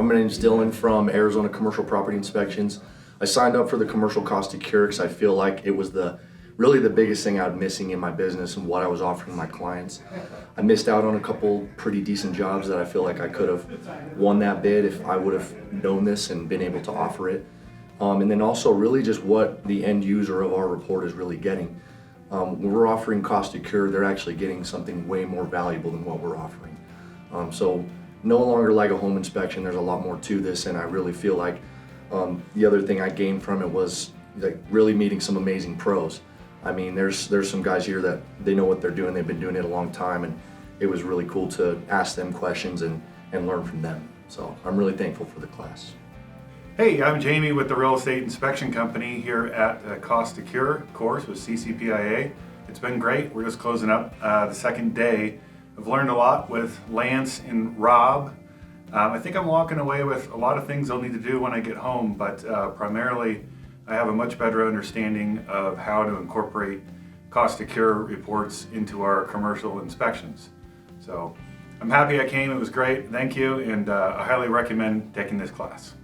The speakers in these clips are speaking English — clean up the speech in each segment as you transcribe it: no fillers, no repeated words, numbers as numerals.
My name's Dylan from Arizona Commercial Property Inspections. I signed up for the commercial cost to cure because I feel like it was really the biggest thing I was missing in my business and what I was offering my clients. I missed out on a couple pretty decent jobs that I feel like I could have won that bid if I would have known this and been able to offer it. And then also really just what the end user of our report is really getting. When we're offering cost to cure, they're actually getting something way more valuable than what we're offering. So no longer like a home inspection, there's a lot more to this, and I really feel like the other thing I gained from it was like really meeting some amazing pros. I mean, there's some guys here that they know what they're doing, they've been doing it a long time, and it was really cool to ask them questions and learn from them. So I'm really thankful for the class. Hey, I'm Jamie with the Real Estate Inspection Company here at Cost to Cure course with CCPIA. It's been great. We're just closing up the second day. I've learned a lot with Lance and Rob. I think I'm walking away with a lot of things I'll need to do when I get home, but primarily I have a much better understanding of how to incorporate cost to cure reports into our commercial inspections. So I'm happy I came. It was great. Thank you, and I highly recommend taking this class.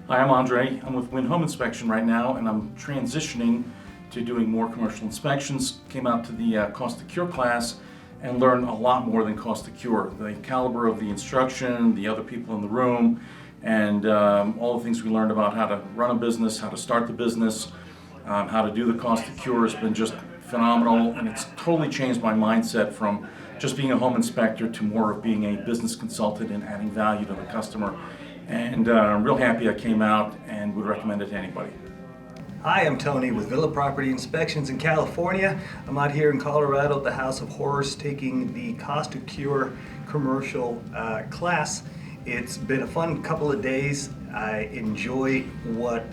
Hi, I'm Andre. I'm with Win Home Inspection right now, and I'm transitioning to doing more commercial inspections. Came out to the Cost to Cure class and learned a lot more than Cost to Cure. The caliber of the instruction, the other people in the room, and all the things we learned about how to run a business, how to start the business, how to do the Cost to Cure has been just phenomenal, and it's totally changed my mindset from just being a home inspector to more of being a business consultant and adding value to the customer. And I'm real happy I came out and would recommend it to anybody. Hi, I'm Tony with Villa Property Inspections in California. I'm out here in Colorado at the House of Horrors taking the Cost to Cure commercial class. It's been a fun couple of days. I enjoy what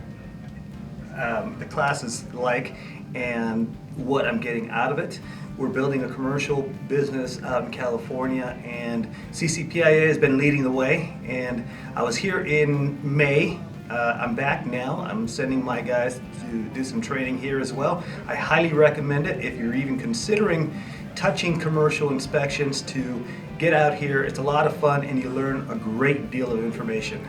the class is like and what I'm getting out of it. We're building a commercial business out in California, and CCPIA has been leading the way. And I was here in May. I'm back now. I'm sending my guys to do some training here as well. I highly recommend it if you're even considering touching commercial inspections to get out here. It's a lot of fun and you learn a great deal of information.